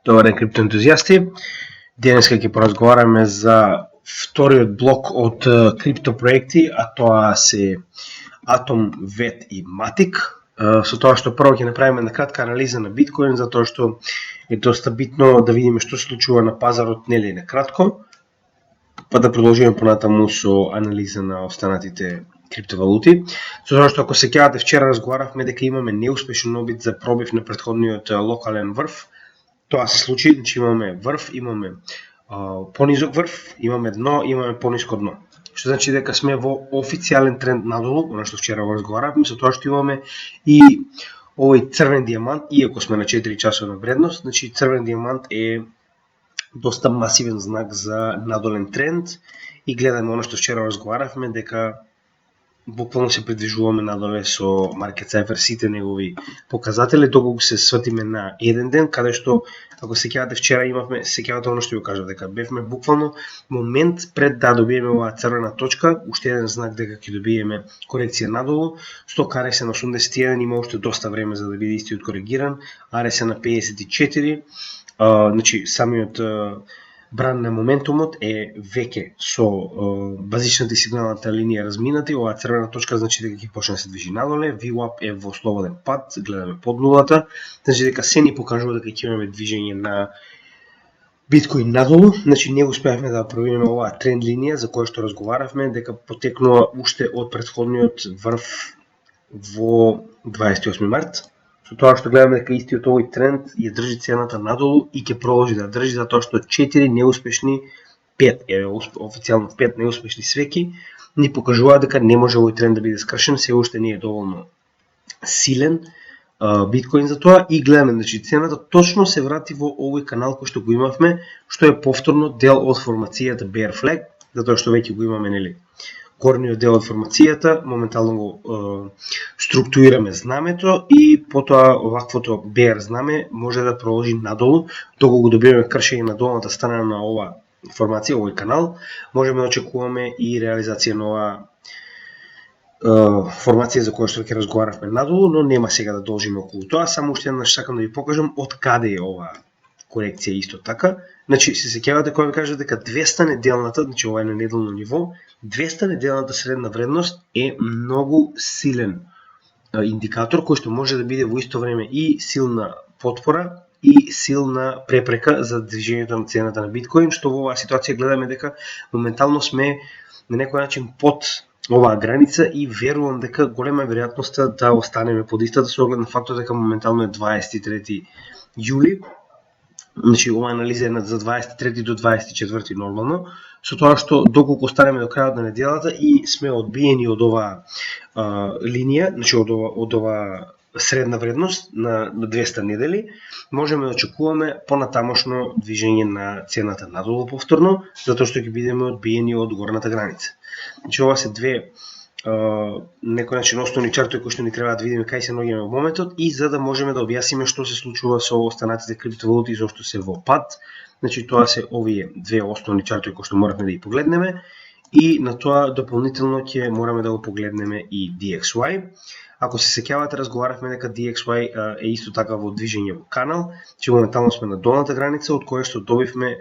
Добар ден, криптоентузијасти. Денеска ќе поразговараме за вториот блок од криптопроекти, а тоа се Atom, VET и Matic. Со тоа што прво ќе направиме на кратка анализа на биткоин, затоа што е доста битно да видиме што се случува на пазарот, нели на кратко, па да продолжиме понатаму со анализа на останатите криптовалути. Со тоа што ако се сеќавате, вчера разговаравме дека имаме неуспешен обид за пробив на претходниот локален врв. Тоа се случи, значи имаме врв, имаме понизок врв, имаме дно, имаме пониско дно. Што значи дека сме во официјален тренд надолу, она што вчера го разговаравме, со тоа што имаме и овој црвен дијамант, иако сме на 4 часова вредност, значи црвен дијамант е доста масивен знак за надолен тренд и гледаме она што вчера разговаравме дека буквално се придвижуваме надоле со Market Cypher сите негови показатели, доколку се сватиме на еден ден, каде што, ако се сеќавате, вчера имавме, се сеќавате оно што ви кажав, дека бевме буквално момент пред да добиеме оваа црвена точка, уште еден знак дека ќе добиеме корекција надолу. Сток RSI на 81 има уште доста време за да биде истиот коригиран, RSI на 54, значи самиот бран на моментумот е веќе со базичната и сигналната линија разминати. Оваа црвена точка значи дека ќе почне да се движи надоле, VWAP е во слободен пат, гледаме под нулата, значи дека се ни покажува дека ќе имаме движење на биткоин надолу. Значи не успеавме да пробиеме оваа тренд линија за која што разговаравме дека потекнува уште од претходниот врв во 28 март. Со тоа што гледаме дека истиот овој тренд ја држи цената надолу и ќе продолжи да држи, затоа што 4 неуспешни, 5 официјално 5 неуспешни свеки ни покажуваат дека не може овој тренд да биде скршен, се уште не е доволно силен биткоин за тоа и гледаме, значи цената точно се врати во овој канал кој што го имавме, што е повторно дел од формацијата Bear Flag, затоа што веќе го имаме, нели, горниот дел од формацијата, моментално го структурираме знамето и потоа оваквото bear знаме може да продолжи надолу, доколку добиеме кршење на долната страна на ова формација, овој канал, можеме да очекуваме и реализација на оваа формација за која што ќе разговаравме надолу, но нема сега да должиме околу тоа, само уште еднаш сакам да ви покажам од каде е оваа корекција исто така. Значи, се сеќавате кога ви кажа дека 200 неделната, значи ова е на неделно ниво, 200 неделната средна вредност е многу силен индикатор кој што може да биде во исто време и силна потпора и силна препрека за движењето на цената на биткоин, што во оваа ситуација гледаме дека моментално сме на некој начин под оваа граница и верувам дека голема веројатноста да останеме под истата со оглед на фактот дека моментално е 23 јули. Значи, ова анализа е за 23 до 24 нормално, со тоа што доколку останеме до крајот на неделата и сме одбиени од оваа линија, значи од ова средна вредност на 200 недели, можеме да очекуваме понатамошно движење на цената надолу повторно, затоа што ќе бидеме одбиени од горната граница. Значи, ова се две некој начин основни чартови кои што ни треба да видиме кај се наоѓаме во моментот и за да можеме да објасниме што се случува со останатите криптовалути и зошто се во пад. Значи, тоа се овие две основни чартови кои што моравме да ги погледнеме и на тоа дополнително ќе мораме да го погледнеме и DXY. Ако се сеќавате, разговаравме дека DXY е исто така во движење во канал, че моментално сме на долната граница од која што добивме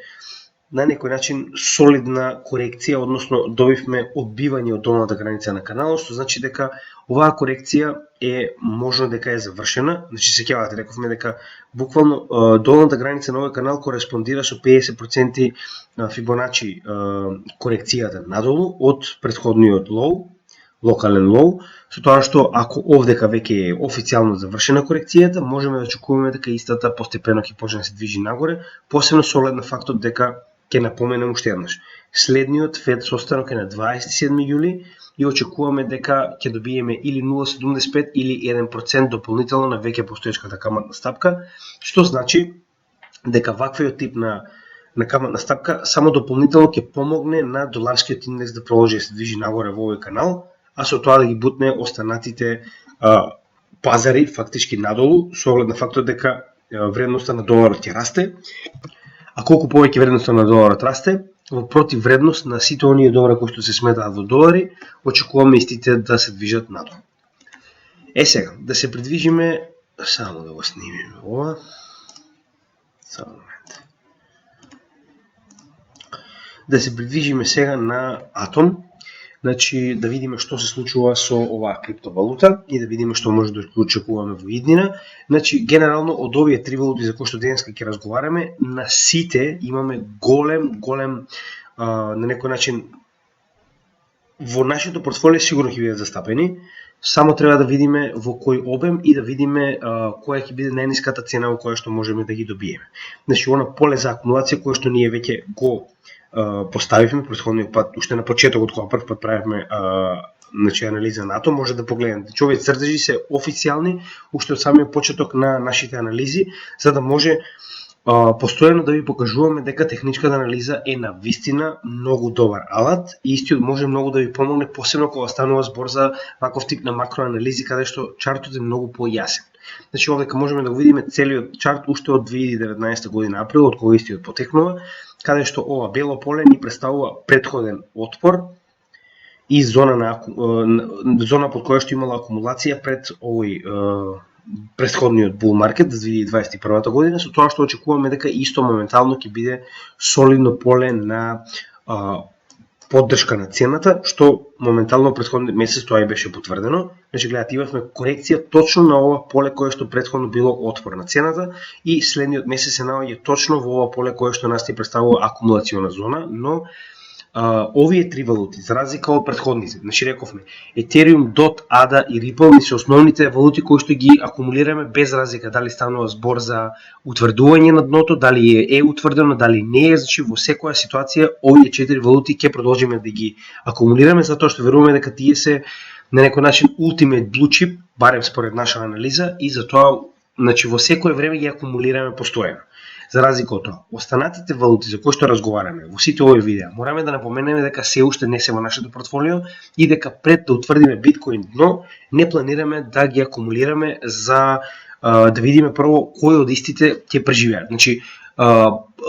на некој начин солидна корекција, односно добивме одбивање од долната граница на каналот, што значи дека оваа корекција е можно дека е завршена. Значи, сеќавате, рековме дека буквално долната граница на овој канал кореспондира со 50% Фибоначи корекцијата надолу од претходниот лоу, локален лоу, со тоа што ако овдека веќе е официјално завршена корекцијата, можеме да очекуваме дека истата постепено ќе почне да се движи нагоре, посебно со оглед на фактот дека ќе напоменем уште еднаш. Следниот Фед состанок е на 27 јули и очекуваме дека ќе добиеме или 0,75 или 1% дополнително на веќе постоечката каматна стапка, што значи дека ваквиот тип на каматна стапка само дополнително ќе помогне на доларскиот индекс да продолжи да се движи нагоре во овој канал, а со тоа да ги бутне останатите пазари фактички надолу, со оглед на фактот дека вредноста на доларот ќе расте. А колку повеќе вредноста на доларот расте, во против вредност на сите оние добра кои што се сметаат во долари, очекуваме истите да се движат надолу. Сега, да се придвижиме, само да го снимиме ова. Само момент. Да се придвижиме сега на Атом, значи да видиме што се случува со оваа криптовалута и да видиме што може да очекуваме во иднина. Значи генерално од овие три валути за кои што денеска ќе разговараме, на сите имаме голем на некој начин во нашето портфолио сигурно ќе бидат застапени. Само треба да видиме во кој обем и да видиме која ќе биде најниската цена во која што можеме да ги добиеме. Значи она поле за акумулација кое што ние веќе го поставивме претходниот пат, уште на почетокот кога прв пат правивме значи анализа на Атом, може да погледнете. Овие цртежи се официјални уште од самиот почеток на нашите анализи, за да може постојано да ви покажуваме дека техничката анализа е на вистина многу добар алат и истиот може многу да ви помогне, посебно кога станува збор за ваков тип на макроанализи каде што чартот е многу појасен. Значи овдека можеме да го видиме целиот чарт уште од 2019 година април, од кога истиот потекнува, каде што ова бело поле ни представува претходен отпор и зона под која што имала акумулација пред овој претходниот bull market за 2021 година, со тоа што очекуваме дека исто моментално ќе биде солидно поле на поддршка на цената, што моментално претходниот месец тоа и беше потврдено. Значи гледате, имавме корекција точно на ова поле кое што претходно било отпор на цената и следниот месец се наоѓа точно во ова поле кое што нас ни представува акумулациона зона, но овие три валути, за разлика од претходните, значи рековме, Ethereum, DOT, ADA и Ripple се основните валути кои што ги акумулираме без разлика дали станува збор за утврдување на дното, дали е утврдено, дали не е, значи во секоја ситуација овие четири валути ќе продолжиме да ги акумулираме затоа што веруваме дека тие се на некој начин ultimate blue chip, барем според наша анализа, и затоа значи во секое време ги акумулираме постојано. За разлика од тоа, останатите валути за кои што разговараме во сите овие видеа, мораме да напоменеме дека се уште не се во нашето портфолио и дека пред да утврдиме биткоин дно, не планираме да ги акумулираме за да видиме прво кој од истите ќе преживеат. Значи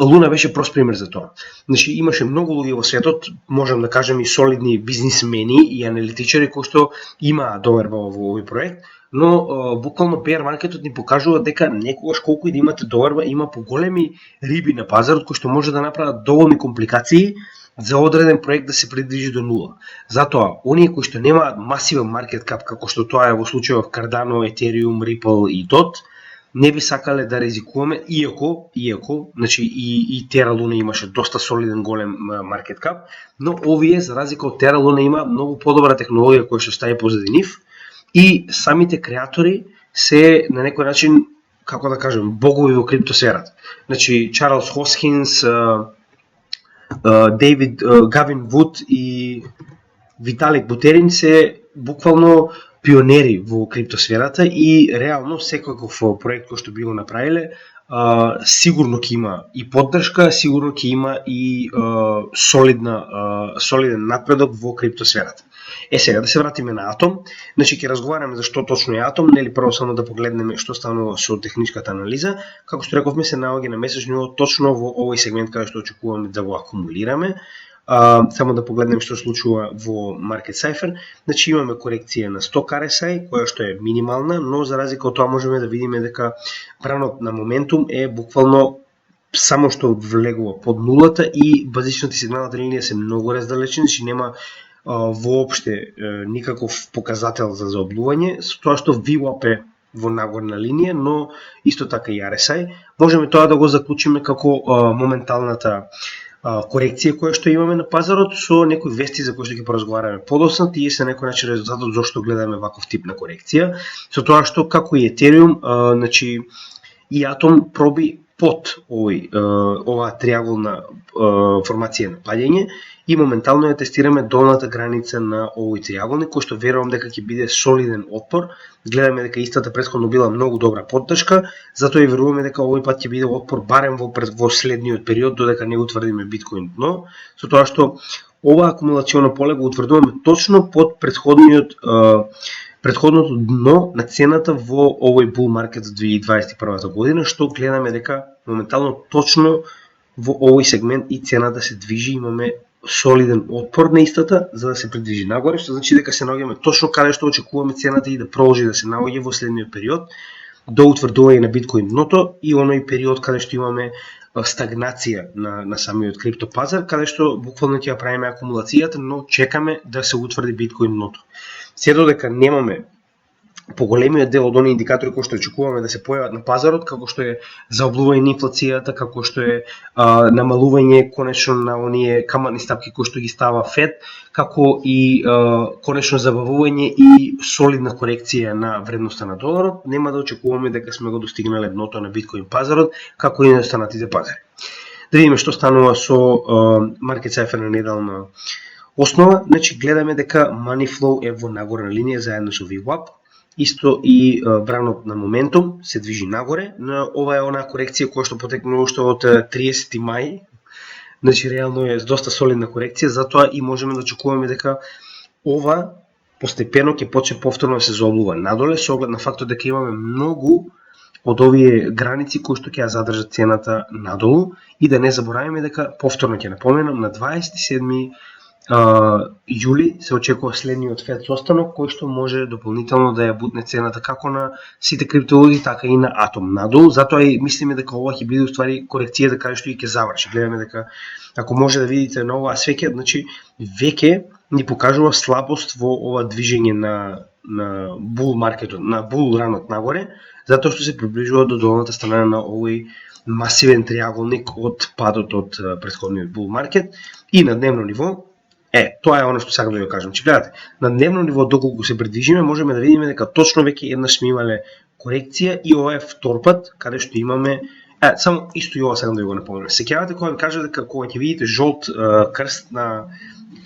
Луна беше прост пример за тоа. Значи имаше многу луѓе во светот, можам да кажам и солидни бизнисмени и аналитичари кои што имаа доверба во овој проект, но буквално bear маркетот ни покажува дека некогаш колку и да имате доверба, има поголеми риби на пазарот кои што може да направат доволни компликации за одреден проект да се придвижи до нула. Затоа, оние кои што немаат масивен маркет кап, како што тоа е во случајот Cardano, Ethereum, Ripple и DOT, не би сакале да ризикуваме, иако значи и Terra Luna имаше доста солиден голем маркет кап, но овие, за разлика од Terra Luna, има многу подобра технологија која што стаи позади нив, и самите креатори се на некој начин, како да кажем, богови во криптосферата. Значи Чарлс Хоскинс, Гавин Вуд и Виталик Бутерин се буквално пионери во криптосферата и реално секој проект кој што би го направиле сигурно ќе има и поддршка, сигурно ќе има и солиден напредок во криптосферата. Сега да се вратиме на Атом. Значи ќе разговараме за што точно е Атом, нели прво само да погледнеме што станува со техничката анализа. Како што рековме, се наоѓа на месечни ниво точно во овој сегмент каде што очекуваме да го акумулираме. Само да погледнем што случува во Market Cypher. Значи имаме корекција на 100 RSI, која што е минимална, но за разлика од тоа можеме да видиме дека бранот на моментум е буквално само што влегува под нулата и базичната сигналната линија се многу раздалечени, значи нема воопште никаков показател за заоблување, со тоа што VWAP е во нагорна линија, но исто така и RSI. Можеме тоа да го заклучиме како моменталната корекција која што имаме на пазарот со некои вести за кои што ќе поразговараме подоцна, тие се некој начин резултатот зашто гледаме ваков тип на корекција, со тоа што како и Ethereum, значи и Атом проби под оваа триаголна формација на паѓање и моментално ја тестираме долната граница на овој триаголник, кој што верувам дека ќе биде солиден отпор. Гледаме дека истата претходно била многу добра поддршка, затоа и веруваме дека овој пат ќе биде отпор барем во следниот период додека не утврдиме биткоин дно, со тоа што ова акумулационо поле го утврдуваме точно под претходното дно на цената во овој bull market за 2021 година, што гледаме дека моментално точно во овој сегмент и цената се движи, имаме солиден отпор на истата за да се придвижи нагоре, што значи дека се наоѓаме точно каде што очекуваме цената и да продолжи да се наоѓа во следниот период. до утврдување на биткоин дното и оној период каде што имаме стагнација на самиот крипто пазар, каде што буквално ќе ја правиме акумулацијата, но чекаме да се утврди биткоин дното. Се додека немаме поголемиот дел од оние индикатори кои што очекуваме да се појават на пазарот, како што е заоблување на инфлацијата, како што е намалување конечно на оние каматни стапки кои што ги става Фед, како и конечно забавување и солидна корекција на вредноста на доларот, нема да очекуваме дека сме го достигнале дното на биткоин пазарот, како и на останатите пазари. Да видиме што станува со Market Cypher на неделна основа. Значи гледаме дека Money Flow е во нагорна линија заедно со VWAP. Исто и бранот на моментум се движи нагоре, но ова е онаа корекција која што потекнува уште од 30 мај. Значи реално е доста солидна корекција, затоа и можеме да очекуваме дека ова постепено ќе почне повторно да се заоблува надоле со оглед на фактот дека имаме многу од овие граници кои што ќе ја задржат цената надолу и да не забораваме дека повторно ќе напоменам на 27 јули се очекува следниот Фед состанок кој што може дополнително да ја бутне цената како на сите криптовалути, така и на Атом надолу. Затоа и мислиме дека ова ќе биде уствари корекцијата каде што и ќе заврши. Гледаме дека ако може да видите на оваа свеќе, значи веќе ни покажува слабост во ова движење на бул маркетот, на бул ранот нагоре, затоа што се приближува до долната страна на овој масивен триаголник од падот од претходниот бул маркет и на дневно ниво. Тоа е оно што сакам да ја кажам. Че гледате, на дневно ниво доколку се придвижиме, можеме да видиме дека точно веќе еднаш сме имале корекција и ова е втор пат каде што имаме само исто и ова сакам да го напоменам. Сеќавате кога ви кажа дека кога ќе видите жолт крст на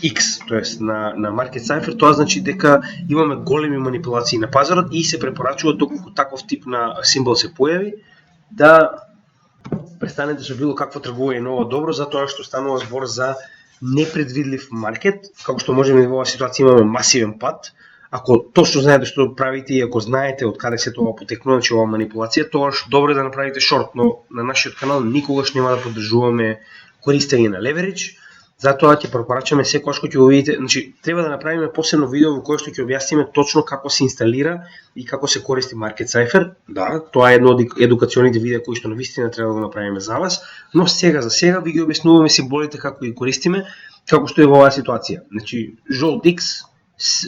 X, тоест на Market Cypher, тоа значи дека имаме големи манипулации на пазарот и се препорачува доколку таков тип на символ се појави да престанете со било какво тргување ново добро, затоа што станува збор за непредвидлив маркет, како што можеме во оваа ситуација имаме масивен пат. Ако точно знаете што правите и ако знаете од каде се тоа потекнува, значи оваа манипулација, тоа добро е да направите шорт, но на нашиот канал никогаш нема да поддржуваме користење на леверидж. Затоа ќе препорачаме секогаш кога ќе го видите, значи треба да направиме посебно видео во кое што ќе објасниме точно како се инсталира и како се користи Market Cypher. Да, тоа е едно од едукационите видеа кои што навистина треба да го направиме за вас, но сега за сега ви ги објаснуваме символите како ги користиме, како што е во оваа ситуација. Значи жолт X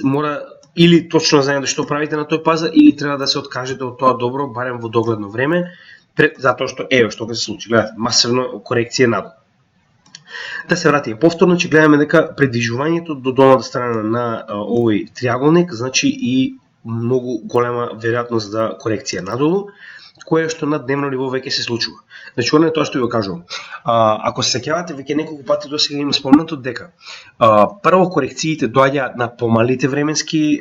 мора или точно знаете што правите на тој пазар или треба да се откажете од тоа добро барем во догледно време, затоа што еве што ќе се случи. Гледате, масивна корекција надолу. Да се вратиме повторно, че гледаме дека придвижувањето до долната страна на овој триаголник значи и многу голема веројатност за корекција надолу, кое што на дневно ниво веќе се случува. Значи, оно е тоа што ви го кажувам. Ако се сеќавате, веќе неколку пати досега има спомнато дека прво корекциите доаѓаат на помалите временски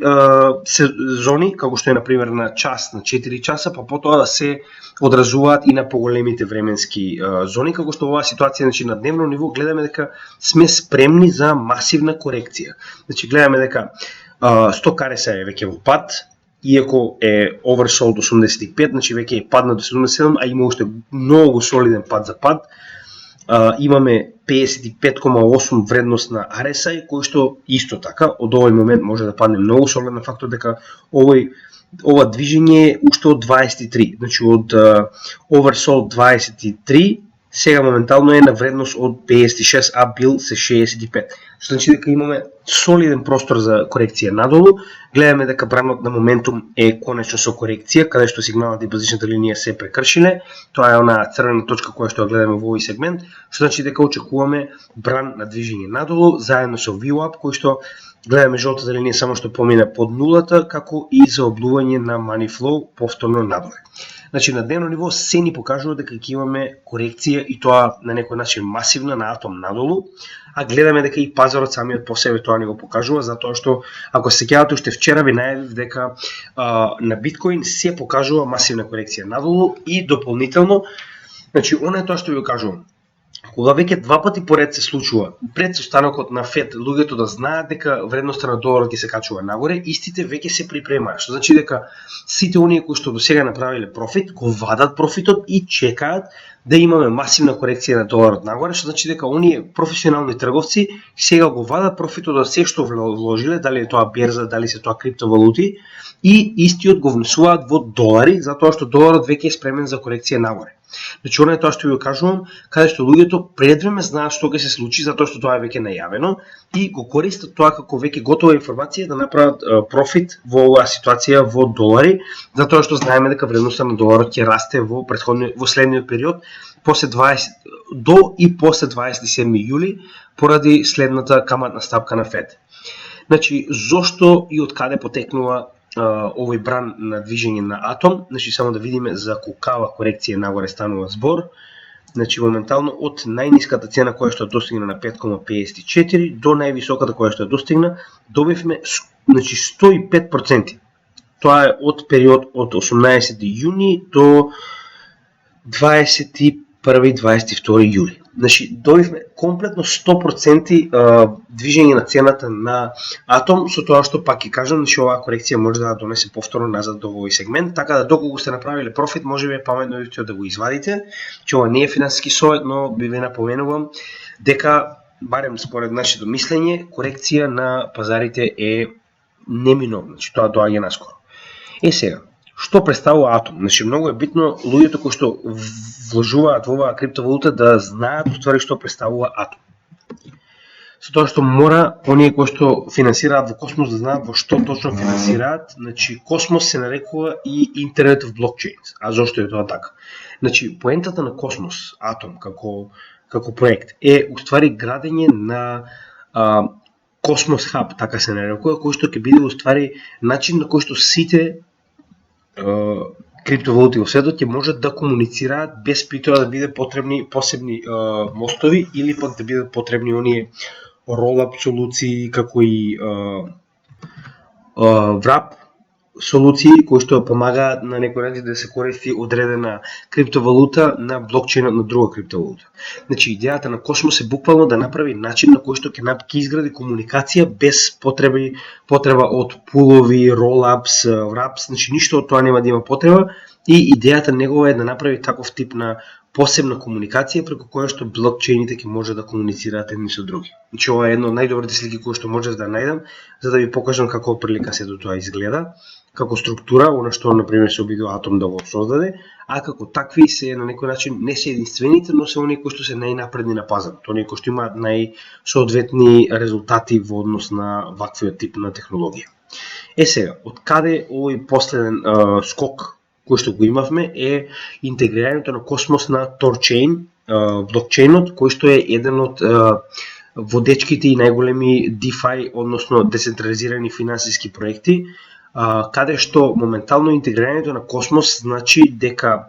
зони, како што е например на час, на 4 часа, па потоа се одразуваат и на поголемите временски зони, како што во оваа ситуација, значи на дневно ниво гледаме дека сме спремни за масивна корекција. Значи гледаме дека 100 кареса е веќе во пад, иако е oversold 85, значи веќе е падна до 77, а има уште многу солиден пад за пад. Имаме 55,8 вредност на RSI, кој што исто така од овој момент може да падне многу со оглед на фактот дека ова движење е уште од 23, значи од oversold 23, сега моментално е на вредност од 56, а бил се 65. Значи дека имаме солиден простор за корекција надолу. Гледаме дека бранот на моментум е конечно со корекција, каде што сигналната и базичната линија се прекршиле. Тоа е она црвена точка која што ја гледаме во овој сегмент, што значи дека очекуваме бран на движење надолу заедно со VWAP кој што гледаме жолтата линија само што помина под нулата, како и заоблување на money flow повторно надоле. Значи на дневно ниво се ни покажува дека ќе имаме корекција и тоа на некој начин масивна на атом надолу, а гледаме дека и пазарот самиот по себе тоа ни го покажува, затоа што ако се сеќавате уште вчера ви најавив дека на биткоин се покажува масивна корекција надолу и дополнително, значи она е тоа што ви го кажувам. Кога веќе два пати поред се случува, пред состанокот на ФЕД, луѓето да знаат дека вредноста на доларот ќе се качува нагоре, истите веќе се припремаат, што значи дека сите оние кои што до сега направиле профит, го вадат профитот и чекаат да имаме масивна корекција на доларот нагоре, што значи дека оние професионални трговци сега го вадат профитот од се што вложиле, дали е тоа берза, дали се тоа криптовалути, и истиот го внесуваат во долари, затоа што доларот веќе е спремен за корекција нагоре. Значи, оно е тоа што ви кажувам, каде што луѓето предвреме знаат што ќе се случи, затоа што тоа е веќе најавено и го користат тоа како веќе готова информација да направат профит во оваа ситуација во долари, затоа што знаеме дека вредноста на доларот ќе расте во следниот период после 20 до и после 27 јули поради следната каматна стапка на ФЕД. Значи, зошто и од каде потекнува овој бран на движење на атом? Значи, само да видиме за колкава корекција нагоре станува збор. Значи, моментално од најниската цена која што достигна на 5,54 до највисоката која што достигна, добивме значи 105%. Тоа е од период од 18 јуни до 21-22 јули. Значи, добивме комплетно 100% движење на цената на атом, со тоа што пак ќе кажам, значи оваа корекција може да донесе повторно назад до овој сегмент, така да доколку сте направиле профит, може би е паметно да го извадите, че ова не е финансиски совет, но би ве напоменувам дека, барем според нашето мислење, корекција на пазарите е неминовна, значи тоа доаѓа наскоро. Сега, што представува атом? Значи, многу е битно луѓето кои што вложуваат во оваа криптовалута да знаат уствари што представува атом. Со тоа што мора оние кои што финансираат во Космос да знаат во што точно финансираат. Значи, Космос се нарекува и Internet of Blockchains. А зошто е тоа така? Значи, поентата на Космос, атом како проект е уствари градење на Космос Хаб, така се нарекува, кој што ќе биде уствари начин на кој што сите криптовалути во светот ќе можат да комуницираат без при тоа да биде потребни посебни мостови или пак да бидат потребни оние ролап солуции како и врап солуции кои што помагаат на некој начин да се користи одредена криптовалута на блокчейнот на друга криптовалута. Значи, идејата на Космос е буквално да направи начин на кој што ќе изгради комуникација без потреба од пулови, ролапс, врапс, значи ништо од тоа нема да има потреба и идејата негова е да направи таков тип на посебна комуникација преку која што блокчейните ќе може да комуницираат едни со други. Значи, ова е едно од најдобрите слики кои што можев да најдам, за да ви покажам како прилика сето тоа изгледа, како структура, она што например се обидува атом да го создаде, а како такви се на некој начин не се единствените, но се оние кои што се најнапредни на пазарот, оние кои што имаат најсоодветни резултати во однос на ваквиот тип на технологија. Сега, од каде овој последен скок кој што го имавме е интегрирањето на Космос на THORChain, блокчейнот, кој што е еден од водечките и најголеми DeFi, односно децентрализирани финансиски проекти, каде што моментално интегрирањето на Космос значи дека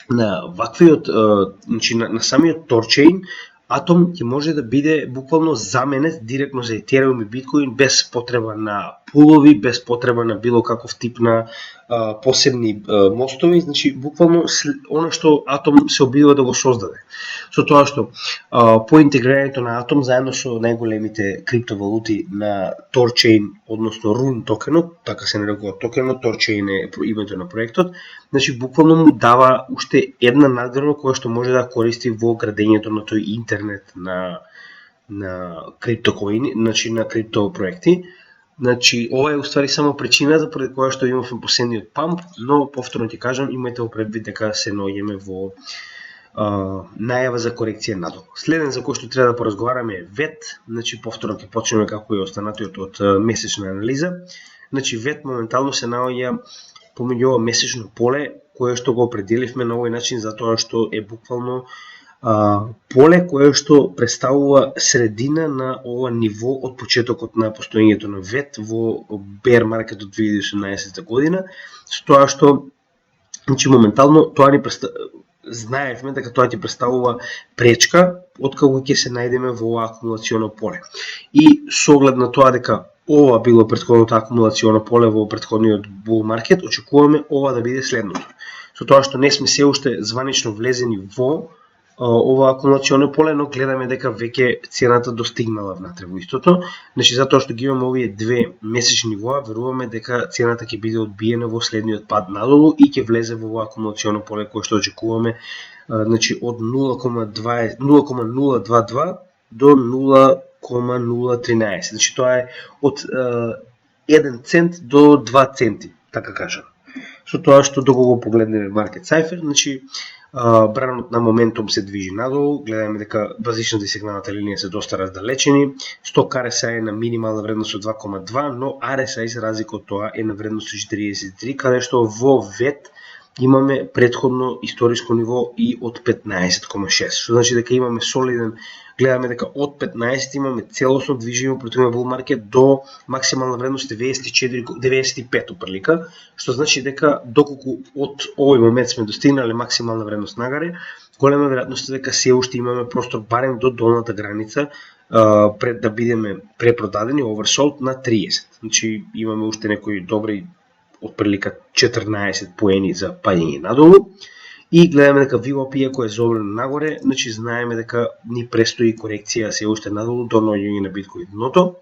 на ваквиот, значи на самиот THORChain, атом ќе може да биде буквално заменет директно за Ethereum и Bitcoin без потреба на пулови, без потреба на било каков тип на посебни мостови, значи буквално она што атом се обидува да го создаде. Со тоа што по интегрирањето на атом заедно со најголемите криптовалути на THORChain, односно Rune токенот, така се нарекува токенот, THORChain е името на проектот, значи буквално му дава уште една надграда која што може да користи во градењето на тој интернет на криптокоини, значи на криптопроекти. Значи, ова е уствари само причината поради која што имавме последниот памп, но повторно ти кажам, имајте во предвид дека се наоѓаме во најава за корекција надолу. Следен за кој што треба да поразговараме е ВЕТ, значи повторно ќе почнеме како и останатиот од месечна анализа. Значи, ВЕТ моментално се наоѓа помеѓу ова месечно поле, кое што го определивме на овој начин затоа што е буквално поле кое што представува средина на ова ниво од почетокот на постоењето на ВЕТ во bear market од 2018 година, со тоа што значи моментално тоа ни знаевме дека тоа ќе представува пречка откако ќе се најдеме во ова акумулационо поле. И со оглед на тоа дека ова било претходното акумулационо поле во претходниот bull market, очекуваме ова да биде следното. Со тоа што не сме се уште званично влезени во ова акумулационо поле, но гледаме дека веќе цената достигнала внатре во истото. Значи затоа што ги имаме овие две месечни нивоа, веруваме дека цената ќе биде одбиена во следниот пад надолу и ќе влезе во ова акумулационо поле кое што очекуваме, значи од 0,022 до 0,013. Значи тоа е од 1 цент до 2 центи, така кажам. Со тоа што доколку го погледнеме Market Cipher, значи бранот на моментум се движи надолу, гледаме дека базичната и сигналната линија се доста раздалечени, сток RSI е на минимална вредност од 2,2, но RSI за разлика од тоа е на вредност од 43, каде што во ВЕТ имаме претходно историско ниво и од 15,6, што значи дека имаме солиден, гледаме дека од 15 имаме целосно движење против bull market до максимална вредност 95 опрлика, што значи дека доколку од овој момент сме достигнале максимална вредност нагаре, голема веројатност е дека се уште имаме простор барем до долната граница пред да бидеме препродадени oversold на 30. Значи имаме уште некои добри отприлика 14 поени за паѓање надолу. И гледаме дека VWAP иако е заобрено нагоре, значи знаеме дека ни престои корекција се уште надолу до наоѓање на биткоин дното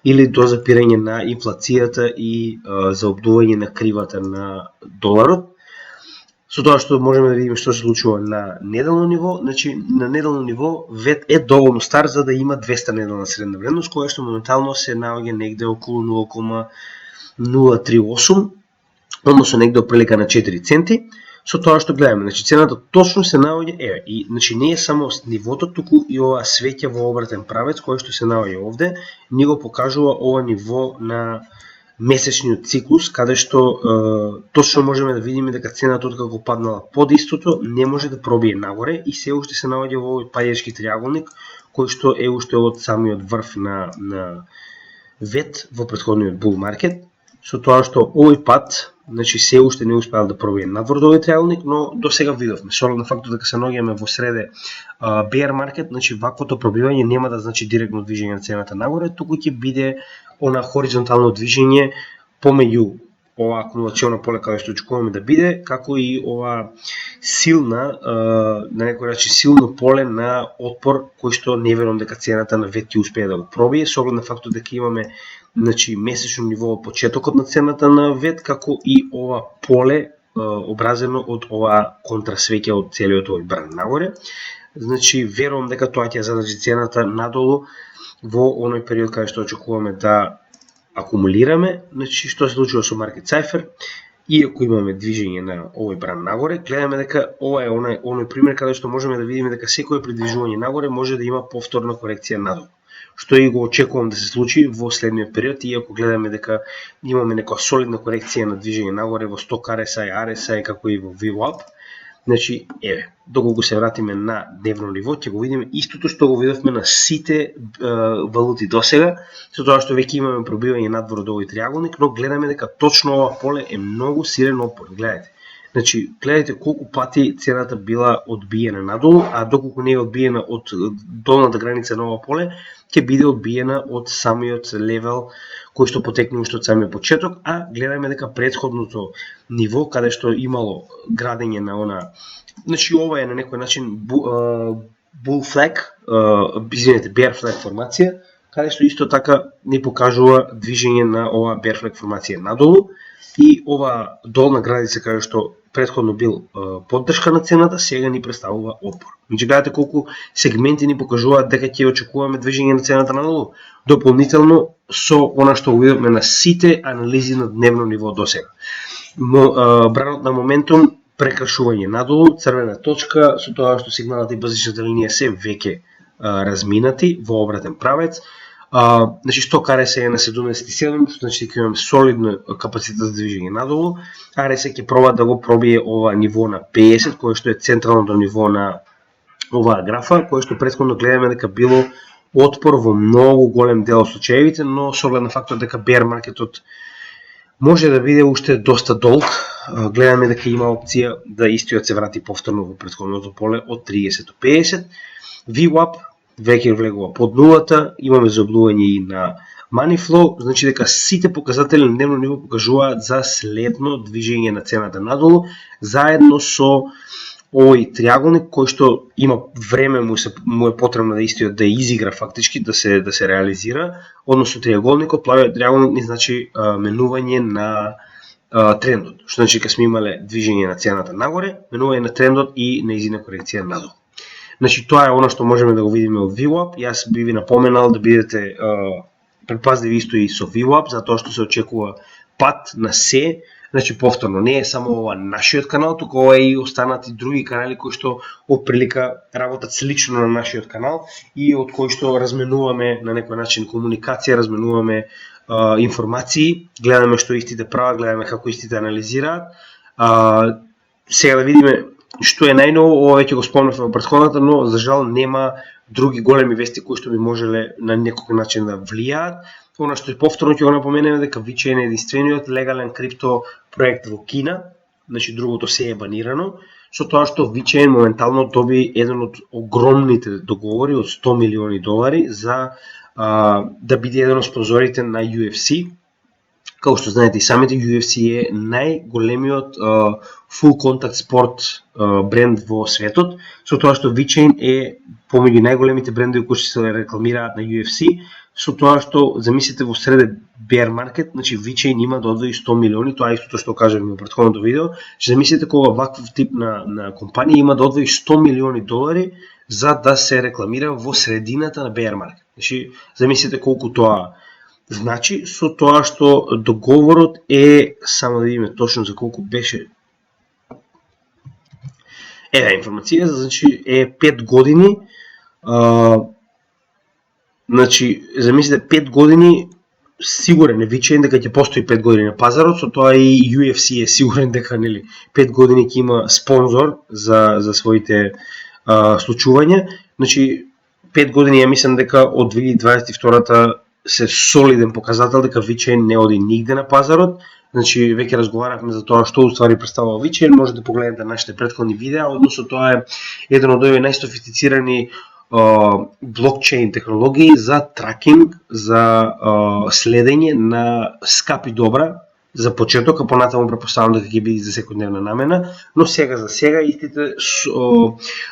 или до запирање на инфлацијата и заобдување на кривата на доларот. Со тоа што можеме да видиме што се случува на неделно ниво, значи на неделно ниво ВЕТ е доволно стар за да има 200 неделна средна вредност, која што моментално се наоѓа негде околу 0,038, односно негде оприлика на 4 центи. Со тоа што гледаме, значи цената точно се наоѓа, и значи не е само нивото, туку и ова свеќа во обратен правец кој што се наоѓа овде, ни го покажува ова ниво на месечниот циклус, каде што точно можеме да видиме дека цената откако паднала под истото не може да пробие нагоре и се уште се наоѓа во овој паѓачки триаголник кој што е уште од самиот врв на ВЕТ во претходниот bull market. Со тоа што овој пат, значи се уште не успеал да пробие надвор до овој триаголник, но до сега видовме, со оглед на фактот дека се наоѓаме во среде bear market, значи ваквото пробивање нема да значи директно движење на цената нагоре, туку ќе биде она хоризонтално движење помеѓу ова акумулационо поле каде што очекуваме да биде, како и ова силна, на некој начин силно поле на отпор кој што не верувам дека цената на ВЕТ ќе успее да го пробие, со оглед на фактот дека имаме значи месечно ниво од почетокот на цената на ВЕТ, како и ова поле образено од ова контрасвеќе од целиот овој бран нагоре. Значи верувам дека тоа ќе задржи цената надолу во оној период каде што очекуваме да акумулираме. Значи што се случува со Market Cipher, иако имаме движење на овој бран нагоре, гледаме дека ова е оној пример каде што можеме да видиме дека секое придвижување нагоре може да има повторна корекција надолу, што и го очекувам да се случи во следниот период, иако гледаме дека имаме некоја солидна корекција на движење нагоре во сток RSI, RSI како и во VWAP. Значи, доколку се вратиме на дневно ниво, ќе го видиме истото што го видовме на сите валути досега, со тоа што веќе имаме пробивање надвор од овој триаголник, но гледаме дека точно ова поле е многу силен опор. Гледайте колку пати цената била одбиена надолу, а доколку не е одбиена од долната граница на ова поле, ќе биде одбиена од самиот левел кој што потекне уште од самиот почеток, а гледаме дека претходното ниво каде што имало градење на она, значи ова е на некој начин bull flag, bear flag формација, каде што исто така ни покажува движење на ова bear flag формација надолу и ова долна граница каде што претходно бил поддршка на цената, сега ни представува опор. Значи гледате колку сегменти ни покажуваат дека ќе очекуваме движење на цената надолу, дополнително со она што видовме на сите анализи на дневно ниво досега. Бранот на моментум прекрашување надолу, црвена точка, со тоа што сигналната и базичната линија се веќе разминати во обратен правец. Значи сток RSI е на 77, што значи дека имаме солидно капацитет за движење надолу. RSI ќе проба да го пробие ова ниво на 50, кое што е централното ниво на оваа графа, кое што претходно гледаме дека било отпор во многу голем дел од случаевите, но со оглед на фактот дека bear маркетот може да биде уште доста долг, гледаме дека има опција да истиот се врати повторно во претходното поле од 30 до 50. VWAP веќе влегува под нулата, имаме заобдување и на money flow, значи дека сите показатели на дневно ниво покажуваат за следно движење на цената надолу, заедно со овој триаголник кој што има време му е потребно да истиот да изигра фактички, да се реализира, односно триаголникот, плавиот триаголник ни значи менување на трендот, што значи кога сме имале движење на цената нагоре, менување на трендот и нејзина корекција надолу. Значи тоа е она што можеме да го видиме од VWAP. Јас би ви напоменал да бидете предпазливи исто и со VWAP, затоа што се очекува пат на се. Значи повторно, не е само ова нашиот канал, туку ова и останати други канали кои што од прилика работат слично на нашиот канал и од кои што разменуваме на некој начин комуникација, разменуваме информации, гледаме што истите прават, гледаме како истите анализираат. Сега да видиме што е најново, ова веќе го спомнавме во претходната, но за жал нема други големи вести кои што би можеле на некој начин да влијаат. Она што и повторно ќе го напоменеме дека VeChain е единствениот легален крипто проект во Кина, значи другото се е банирано, со тоа што VeChain моментално доби еден од огромните договори од $100 милиони за да биде еден од спонзорите на UFC. Како што знаете и самите, UFC е најголемиот full contact спорт бренд во светот, со тоа што VeChain е помеѓу најголемите брендови кои се рекламираат на UFC, со тоа што замислите во среде bear market, значи VeChain има да одвои 100 милиони, тоа е истото што кажавме во претходното видео, че замислите кога ваков тип на компанија има да одвои $100 милиони за да се рекламира во средината на bear market. Значи замислите колку тоа значи, со тоа што договорот е, само да видиме точно за колку беше. Информација, значи е 5 години. Значи, замислите 5 години сигурен е VeChain дека ќе постои 5 години на пазарот, со тоа и UFC е сигурен дека 5 години ќе има спонзор за своите случувања. Значи 5 години ја мислам дека од 2022-та се солиден показател дека VeChain не оди нигде на пазарот. Значи веќе разговаравме за тоа што уствари представува VeChain, може да погледнете нашите претходни видеа, односно тоа е еден од овие најсофистицирани блокчейн технологии за тракинг, за следење на скапи добра за почеток, а понатаму претпоставувам дека ќе биде за секојдневна намена, но за сега истите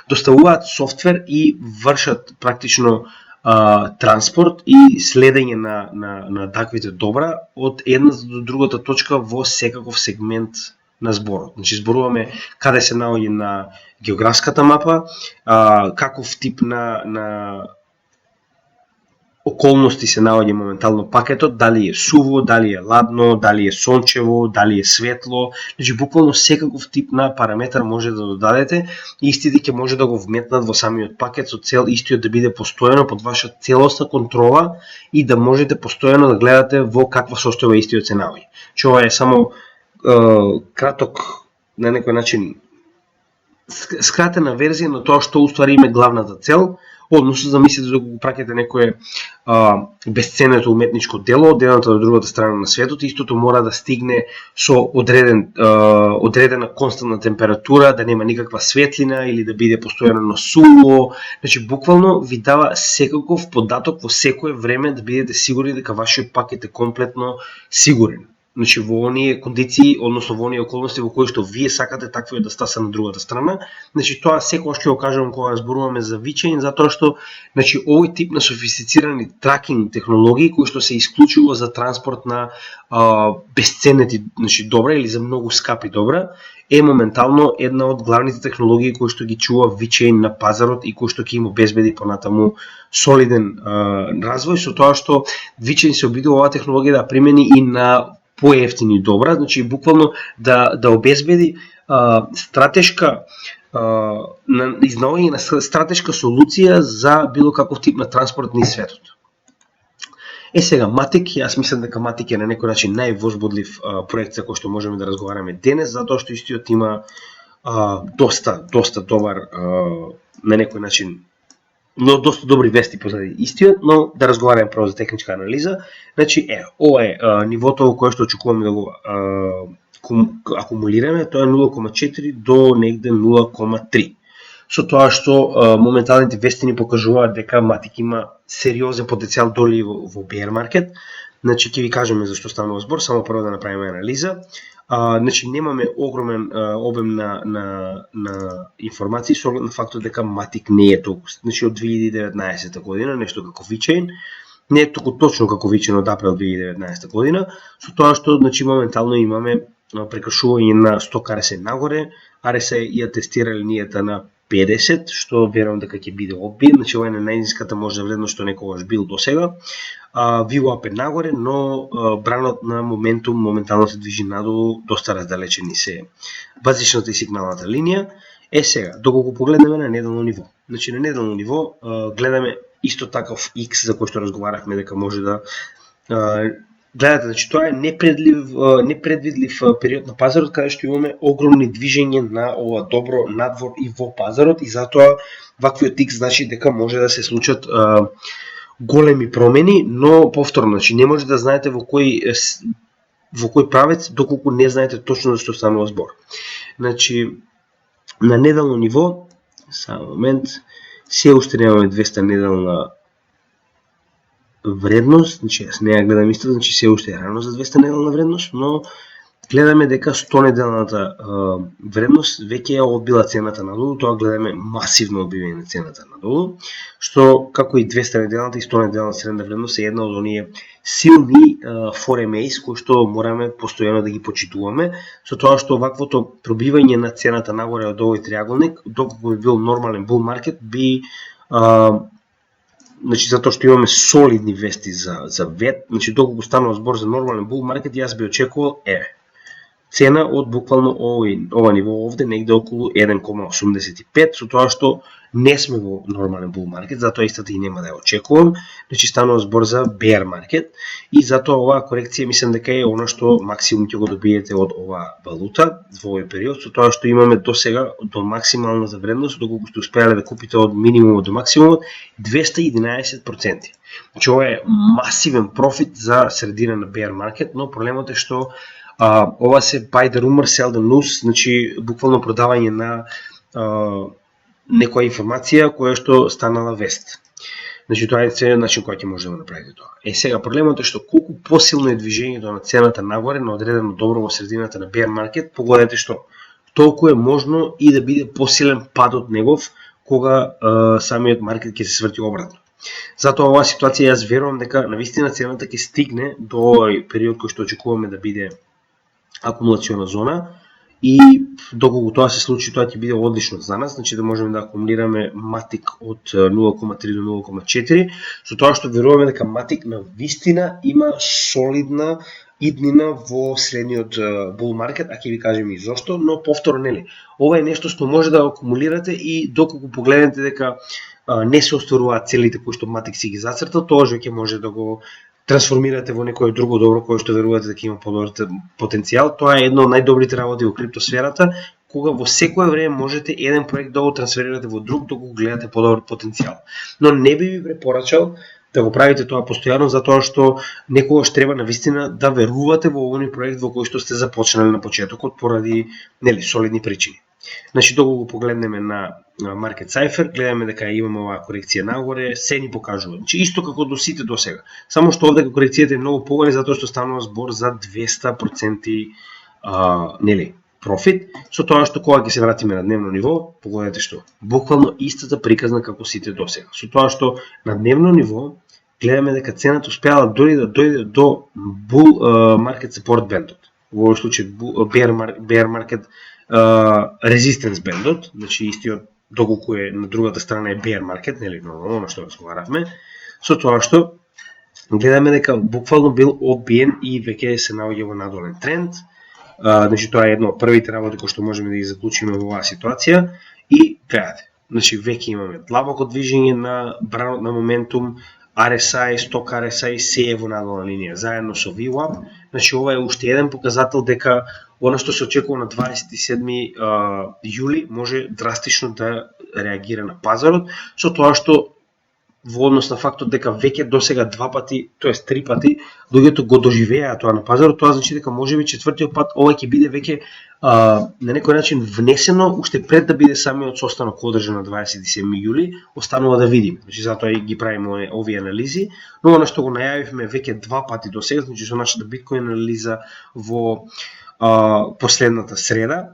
доставуваат софтвер и вршат практично транспорт и следење на таквите добра од една до другата точка во секаков сегмент на зборот. Значи зборуваме каде се наоѓа на географската мапа, каков тип на околности се наоѓа моментално пакетот, дали е суво, дали е ладно, дали е сончево, дали е светло, значи буквално секаков тип на параметар може да додадете и истите ќе може да го вметнат во самиот пакет со цел истиот да биде постојано под ваша целосна контрола и да можете постојано да гледате во каква состојба истиот се наоѓа. Че ова е само краток, на некој начин скратена верзија на тоа што уствари име главната цел, односно замислите да го пракете некое бесценето уметничко дело од едната до другата страна на светот, истото мора да стигне со одредена константна температура, да нема никаква светлина или да биде постојано на суво. Значи буквално ви дава секаков податок во секое време да бидете сигурни дека вашиот пакет е комплетно сигурен. Значи во оние кондиции, односно во оние околности во кои што вие сакате таквиот да стаса на другата страна. Значи тоа секогаш ќе го кажувам кога зборуваме за VeChain, затоа што значи овој тип на софистицирани тракинг технологии кои што се исклучува за транспорт на бесценети, значи добра или за многу скапи добра, е моментално една од главните технологии кои што ги чува VeChain на пазарот и кои што ќе им обезбеди понатаму солиден развој, со тоа што VeChain се обидува оваа технологија да примени и на поевтини добра, значи буквално да обезбеди стратешка изнаоѓање на стратешка солуција за било каков тип на транспорт низ светот. Сега Matic, јас мислам дека Matic е на некој начин највозбудлив проект за кој што можеме да разговараме денес, затоа што истиот има доста добар на некој начин, но доста добри вести позади истиот, но да разговараме прво за техничка анализа. Значи, ова е нивото во кое што очекуваме да го акумулираме, тоа е 0,4 до негде 0,3. Со тоа што моменталните вести ни покажуваат дека Matic има сериозен потенцијал доли во bear market. Значи ќе ви кажеме зашто станува збор, само прво да направиме анализа. Значи немаме огромен обем на информации со оглед на фактот дека Matic не е толку. Значи од 2019 година нешто како VeChain, не е толку точно како VeChain од април 2019 година, со тоа што значи моментално имаме прекршување на 100 RSI нагоре, RSI ја тестира линијата на 50, што верувам дека ќе биде одбиен, значи ова е на најниската можна вредност што некогаш бил досега. VWAP е нагоре, но бранот на моментум моментално се движи надолу, доста раздалечени се базичната и сигналната линија. Сега, доколку погледнеме на неделно ниво. Значи на неделно ниво гледаме исто таков X за кој што разговарахме дека може да гледате, значи тоа е непредвидлив период на пазарот каде што имаме огромни движења на ова добро надвор и во пазарот и затоа ваквиот X значи дека може да се случат големи промени, но повторно, значи не може да знаете во кој правец доколку не знаете точно за што станува збор. Значи на неделно ниво, само момент, се уште немаме 200 неделна вредност, значи јас не ја гледам исто, значи се уште е рано за 200 неделна вредност, но гледаме дека 100 неделната вредност веќе ја одбила цената надолу, тоа гледаме масивно одбивање на цената надолу, што како и 200 неделната и 100 неделната средна вредност е една од оние силни foreMAs кои што мораме постојано да ги почитуваме, со тоа што ваквото пробивање на цената нагоре од овој триаголник, доколку би бил нормален bull market, би значи затоа што имаме солидни вести за вет, значи доколку станува збор за нормален bull market, јас би очекувал цена од буквално ова ниво овде негде околу 1,85, со тоа што не сме во нормален bull market, затоа истата и нема да ја очекувам, значи станува збор за bear market и затоа оваа корекција мислам дека е она што максимум ќе го добиете од оваа валута во овој период, со тоа што имаме досега до максималната вредност, доколку сте успеале да купите од минимумот до максимумот 211%. Значи ова е масивен профит за средина на bear market, но проблемот е што ова се buy the rumor, sell the news, значи буквално продавање на некоја информација која што станала вест. Значи тоа е целиот начин кој ќе може да направите тоа. Сега проблемот е што колку посилно е движењето на цената нагоре на одредено добро во средината на bear market, погодете што толку е можно и да биде посилен падот негов кога самиот маркет ќе се сврти обратно. Затоа оваа ситуација јас верувам дека навистина цената ќе стигне до овој период кој што очекуваме да биде акумулациона зона и доколку тоа се случи, тоа ќе биде одлично за нас, значи да можеме да акумулираме Matic од 0,3 до 0,4, со тоа што веруваме дека Matic на вистина има солидна иднина во средниот bull market, а ќе ви кажем и зошто, но повторно нели, ова е нешто што може да акумулирате и доколку погледнете дека не се остваруваат целите кои што Matic си ги зацрта, тоа ќе може да го трансформирате во некое друго добро кое што верувате дека има подобар потенцијал. Тоа е едно од најдобрите работи во криптосферата, кога во секое време можете еден проект да го трансферирате во друг доколку гледате подобар потенцијал. Но не би ви препорачал да го правите тоа постојано, затоа што некогаш треба навистина да верувате во овој проект во кој што сте започнали на почетокот поради нели солидни причини. Значи доколку погледнеме на Market Cypher, гледаме дека имаме оваа корекција нагоре, се ни покажува. Значи исто како до сите до сега. Само што овде корекцијата е многу поголема затоа што станува збор за 200% нели профит, со тоа што кога ќе се вратиме на дневно ниво, погодете што буквално истата приказна како сите до сега. Со тоа што на дневно ниво гледаме дека цената успеала да дојде до bull market support бендот. Во овој случај bear market resistance бендот, значи истиот доколку е на другата страна е bear market, нели нормално што разговаравме, со тоа што гледаме дека буквално бил одбиен и веќе се наоѓа во надолен тренд. Значи тоа е едно од првите работи кои што можеме да ги заклучиме во оваа ситуација и гледате. Значи веќе имаме длабоко движење на бранот на моментум, RSI, сток RSI се е во надолна линија заедно со VWAP. Значи ова е уште еден показател дека она што се очекува на 27 јули може драстично да реагира на пазарот, со тоа што во однос на фактот дека веќе досега два пати, тоест три пати, луѓето го доживеа тоа на пазарот, тоа значи дека можеби четвртиот пат ова ќе биде веќе на некој начин внесено уште пред да биде самиот состанок одржан на 27 јули, останува да видиме. Значи затоа и ги правиме овие анализи, но она што го најавивме веќе два пати до сега, значи со нашата биткоин анализа во последната среда,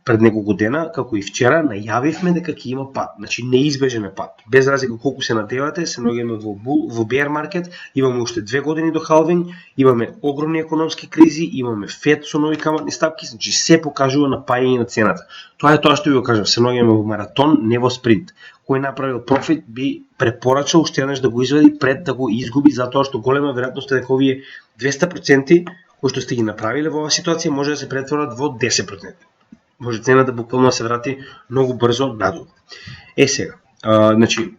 пред неколку дена, како и вчера, најавивме дека ќе има пат. Значи неизбежен е пат. Без разлика колку се надевате, се наоѓаме во bear market, имаме уште 2 години до халвинг, имаме огромни економски кризи, имаме Фед со нови каматни стапки, значи се покажува на паѓање на цената. Тоа е тоа што ви го кажам, се наоѓаме во маратон, не во спринт. Кој направил профит би препорачал уште еднаш да го извади пред да го изгуби, затоа што голема веројатност е дека овие 200% кои што сте ги направиле во оваа ситуација може да се претворат во 10%. Може цената буквално да се врати многу брзо надолу. Сега, значи,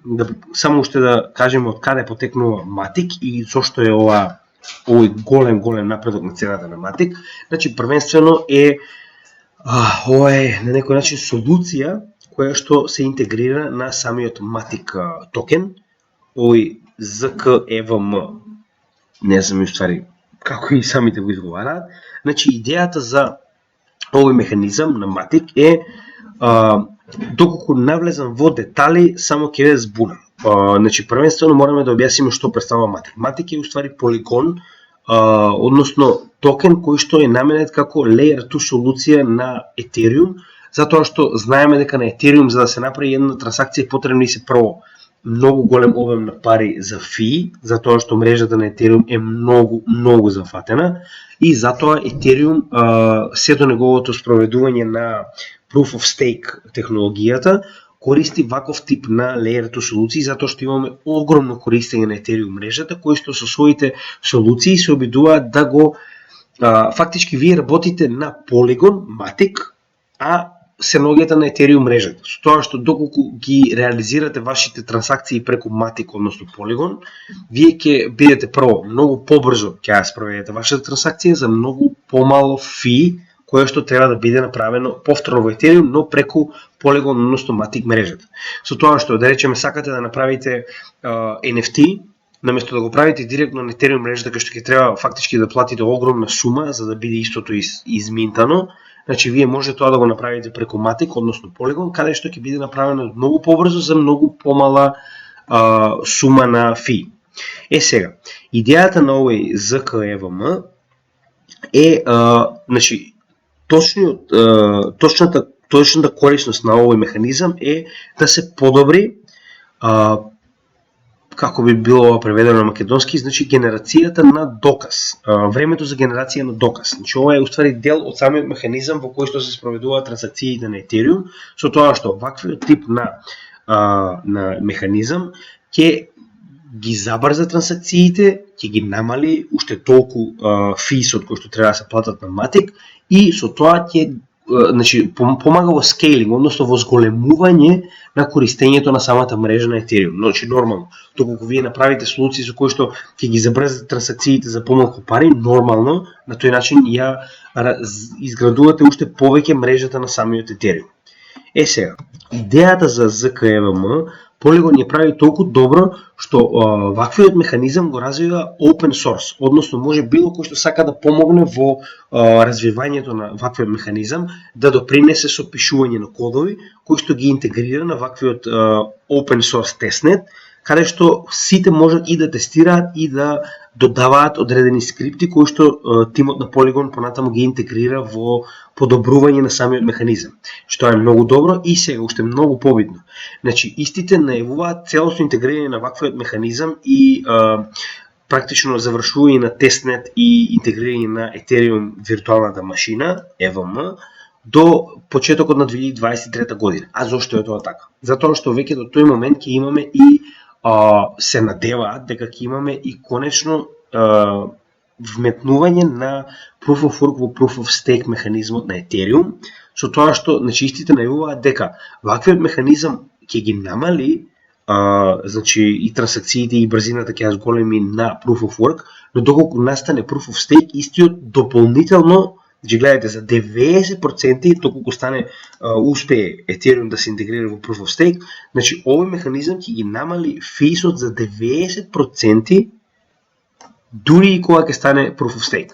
само уште да кажеме од каде потекнува Матик и зошто е овој голем напредок на цената на Матик. Значи, првенствено ова е на некој начин солуција која што се интегрира на самиот Матик токен, овој ZKEVM. Не знам уствари како и самите го изговараат. Значи, идејата за овој механизам на Матик е, доколку навлезам во детали, само ќе ве збунам. Значи, првенствено мораме да објасниме што представува Матик. Матик е уствари полигон, односно токен кој што е наменет како layer 2 солуција на Ethereum, затоа што знаеме дека на Ethereum за да се направи една трансакција потребни се прво многу голем обем на пари за фи, затоа што мрежата на Ethereum е многу зафатена и затоа Ethereum се до неговото спроведување на Proof of Stake технологијата користи ваков тип на layer 2 солуции, затоа што имаме огромно користење на Ethereum мрежата, кои што со своите солуции се обидуваат да го фактички вие работите на полигон Matic, а се наоѓате на Ethereum мрежата. Со тоа што доколку ги реализирате вашите трансакции преку Matic, односно Polygon, вие ќе бидете прво многу побрзо ќе ја спроведете вашата трансакција за многу помало фи, кое што треба да биде направено повторно во Ethereum, но преку Polygon, односно Matic мрежата. Со тоа што, да речеме, сакате да направите NFT, наместо да го правите директно на Ethereum мрежата, кај што ќе треба фактички да платите огромна сума за да биде истото изминтано, значи вие може тоа да го направите преку Matic, односно Polygon, каде што ќе биде направено многу побрзо за многу помала сума на фи. Сега, идејата на овој ZKEVM е, значи, точната корисност на овој механизам е да се подобри, како би било преведено на македонски, значи генерацијата на доказ, времето за генерација на доказ. Значи ова е уствари дел од самиот механизам во кој што се спроведуваат трансакциите на Ethereum, со тоа што ваквиот тип на механизам ќе ги забрза трансакциите, ќе ги намали уште толку фисот кој што треба да се платат на Matic и со тоа ќе помага во скейлинг, односно во зголемување на користењето на самата мрежа на Ethereum. Значи нормално, доколку вие направите солуции со кои што ќе ги забрзате трансакциите за помалку пари, нормално на тој начин ја изградувате уште повеќе мрежата на самиот Ethereum. Сега, идејата за ZKEVM Polygon ја прави толку добро што ваквиот механизам го развива open source, односно може било кој што сака да помогне во развивањето на ваквиот механизам да допринесе со пишување на кодови кои што ги интегрира на ваквиот open source testnet, каде што сите можат и да тестираат и да додаваат одредени скрипти кои што тимот на Polygon понатаму ги интегрира во подобрување на самиот механизам, што е многу добро и сега уште многу побитно. Значи, истите најавуваат целосно интегрирање на ваквиот механизам и практично завршување на тестнет и интегрирање на Ethereum виртуалната машина, EVM, до почетокот на 2023 година. А зошто е тоа така? Затоа што веќе до тој момент ќе имаме и се надеваат дека ќе имаме и конечно вметнување на Proof of Work во Proof of Stake механизмот на Ethereum, со тоа што истите најавуваат дека ваквиот механизам ќе ги намали значи и трансакциите и брзината ќе ја зголеми на Proof of Work, но доколку настане Proof of Stake, истиот дополнително, значи гледате, за 90% доколку стане успее Ethereum да се интегрира во Proof of Stake, значи овој механизам ќе ги намали фисот за 90% дури и кога ќе стане Proof of Stake.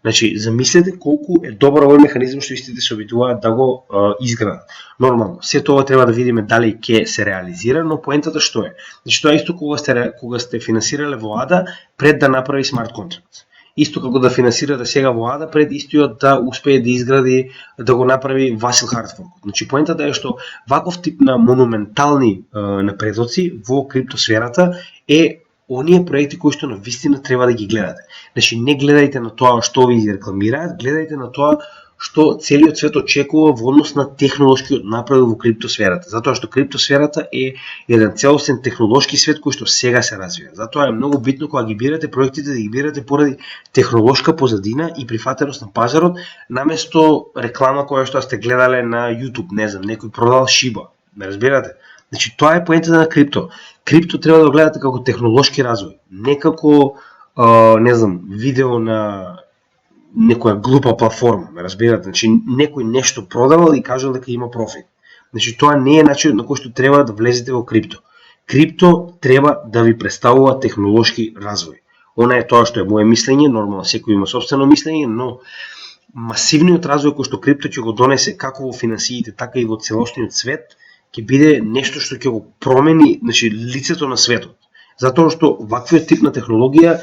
Значи, замислете колку е добар овој механизам што истите се обидуваат да го изградат. Нормално, се тоа треба да видиме дали ќе се реализира, но поентата што е? Значи, тоа е исто кога сте финансирале во ADA пред да направи смарт контракт. исто како да финансирате сега во АДА, пред истиот да успее да изгради, да го направи Васил Хартфорд. Значи поентата е што ваков тип на монументални напредоци во криптосферата е оние проекти кои што на вистина треба да ги гледате. Значи не гледајте на тоа што ви рекламираат, гледајте на тоа што целиот свет очекува во однос на технолошкиот напредок во криптосферата. Затоа што криптосферата е еден целосен технолошки свет кој што сега се развива. Затоа е многу битно кога ги бирате проектите да ги бирате поради технолошка позадина и прифатеност на пазарот, наместо реклама која што сте гледале на YouTube, не знам, некој продал шиба. Ме разбирате? Значи тоа е поентата на крипто. Крипто треба да го гледате како технолошки развој, не како не знам, видео на некоја глупа платформа, ме разбирате? Значи некој нешто продавал и кажал дека има профит. Значи тоа не е начинот на кој што треба да влезете во крипто. Крипто треба да ви представува технолошки развој. Она е тоа што е моje мислење, нормално секој има сопствено мислење, но масивниот развој кој што крипто ќе го донесе како во финансиите, така и во целосниот свет, ќе биде нешто што ќе го промени, значи лицето на светот. Затоа што ваквиот тип на технологија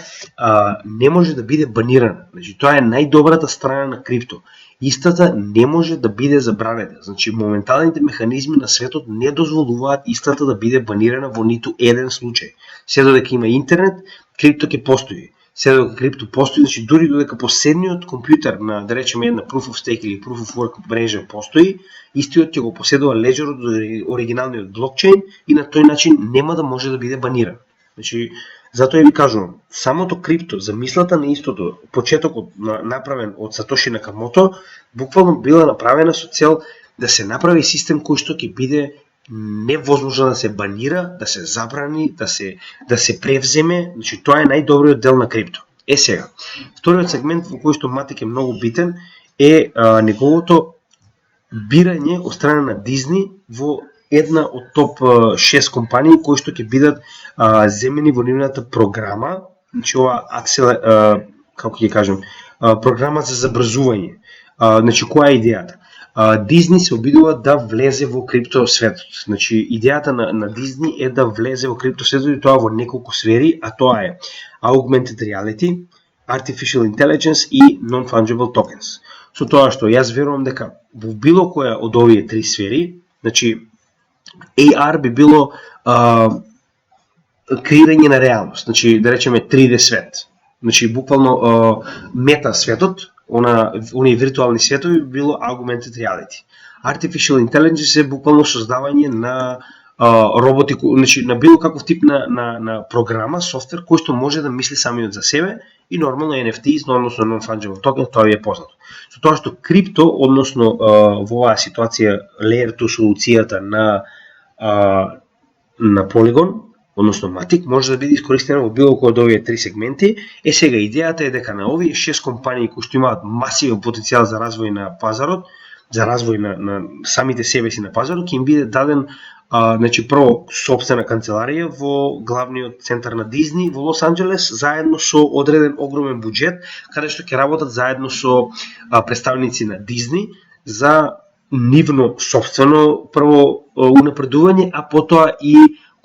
не може да биде банирана. Значи тоа е најдобрата страна на крипто. Истата не може да биде забранета. Значи моменталните механизми на светот не дозволуваат истата да биде банирана во ниту еден случај. Се додека има интернет, крипто ќе постои. Се додека крипто постои, значи дури додека последниот компјутер на, да речеме, една Proof of Stake или Proof of Work мрежа постои, истиот ќе го поседува леџерот од оригиналниот блокчейн и на тој начин нема да може да биде баниран. Значи, затоа ви кажувам, самото крипто, замислата на истото, почетокот направен од Сатоши Накамото, буквално била направена со цел да се направи систем кој што ќе биде невозможно да се банира, да се забрани, да се превземе. Значи тоа е најдобриот дел на крипто. Сега, вториот сегмент во кој што Матик е многу битен е неговото бирање од страна на Дизни во една од топ 6 компании кои што ќе бидат земени во нивната програма, значи ова како ќе кажам, програма за забрзување. Значи која е идејата? Дизни се обидува да влезе во крипто светот. Значи идејата на Дизни е да влезе во крипто светот и тоа во неколку сфери, а тоа е augmented reality, artificial intelligence и non-fungible tokens. Со тоа што јас верувам дека во било која од овие три сфери, значи AR би било креирање на реалност, значи да речеме 3D свет. Значи буквално мета светот, оние виртуални светови било augmented reality. Artificial intelligence е буквално создавање на роботи, значи на било каков тип на програма, софтвер кој што може да мисли самиот за себе и нормално NFTs, односно non-fungible token, тоа е познато. Со тоа што крипто, односно во оваа ситуација Layer 2 солуцијата на Polygon, односно Matic, може да биде искористена во било кој од овие три сегменти. Сега идејата е дека на овие 6 компании кои што имаат масивен потенцијал за развој на пазарот, за развој на самите себе си на пазарот, ќе им биде даден значи прво сопствена канцеларија во главниот центар на Дизни во Лос Анџелес, заедно со одреден огромен буџет, каде што ќе работат заедно со представници на Дизни за нивно сопствено прво унапредување, а потоа и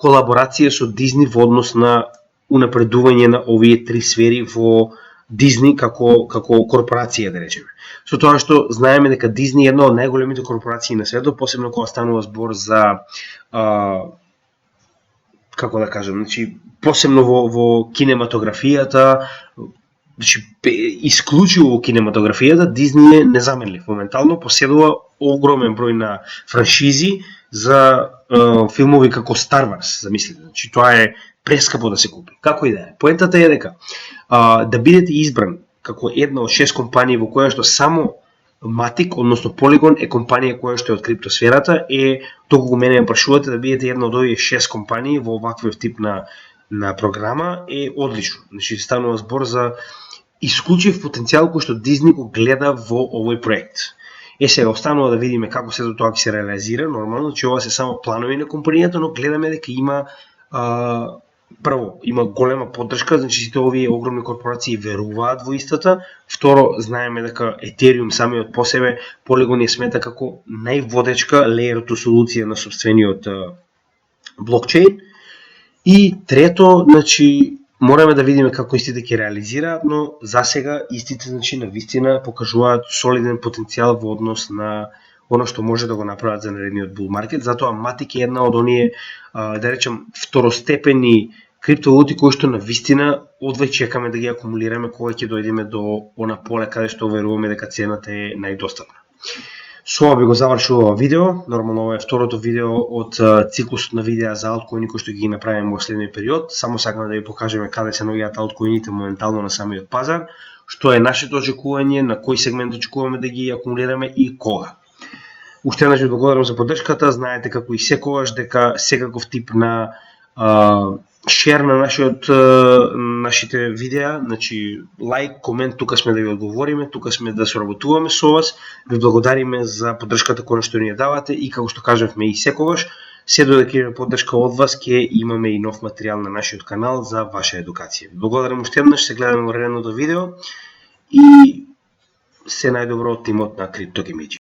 колаборација со Дизни во однос на унапредување на овие три сфери во Дизни како корпорација, да речеме. Со тоа што знаеме дека Дизни е една од најголемите корпорации на светот, посебно кога станува збор за како да кажам, значи посебно во кинематографијата, значи исклучиво во кинематографијата, Дизни е незаменлив. Моментално поседува огромен број на франшизи за филмови како Star Wars, замислите. Значи тоа е прескапо да се купи. Како и да е. Поентата е дека да бидете избран како една од 6 компании во која што само Matic, односно Polygon е компанија која што е од криптосферата, доколку мене ме прашувате да бидете една од овие 6 компании во ваквиот тип на програма е одлично. Значи станува збор за исклучив потенцијал кој што Дизни го гледа во овој проект. Сега останува да видиме како се тоа ќе се реализира. Нормално, че ова се само планови на компанијата, но гледаме дека има прво, има голема поддршка, значи сите овие огромни корпорации веруваат во истата. Второ, знаеме дека Ethereum самиот по себе Polygon ја смета како најводечка Layer 2 солуција на сопствениот блокчейн. И трето, значи мораме да видиме како истите ќе реализираат, но за сега истите на вистина покажуваат солиден потенцијал во однос на оно што може да го направат за наредниот bull market. Затоа Matic е една од оние, да речем, второстепени криптовалути кои што на вистина одвај чекаме да ги акумулираме кога ќе дојдеме до она поле каде што веруваме дека цената е најдостапна. Со ова би го завршил ова видео. Нормално ова е второто видео од циклусот на видеа за алткоини кои што ги направиме во следниот период. Само сакам да ви покажеме каде се наоѓаат алткоините моментално на самиот пазар, што е нашето очекување, на кој сегмент очекуваме да ги акумулираме и кога. Уште еднаш ви благодарам за поддршката. Знаете како и секогаш дека секаков тип на шер на нашите видеа, значи лайк, комент, тука сме да ви одговориме, тука сме да соработуваме со вас. Ви благодариме за поддршката која што ни ја давате и како што кажавме и секогаш, се додека има поддршка од вас, ќе имаме и нов материјал на нашиот канал за ваша едукација. Благодарам уште еднаш, се гледаме во наредното видео и се најдобро од тимот на CryptoGaming.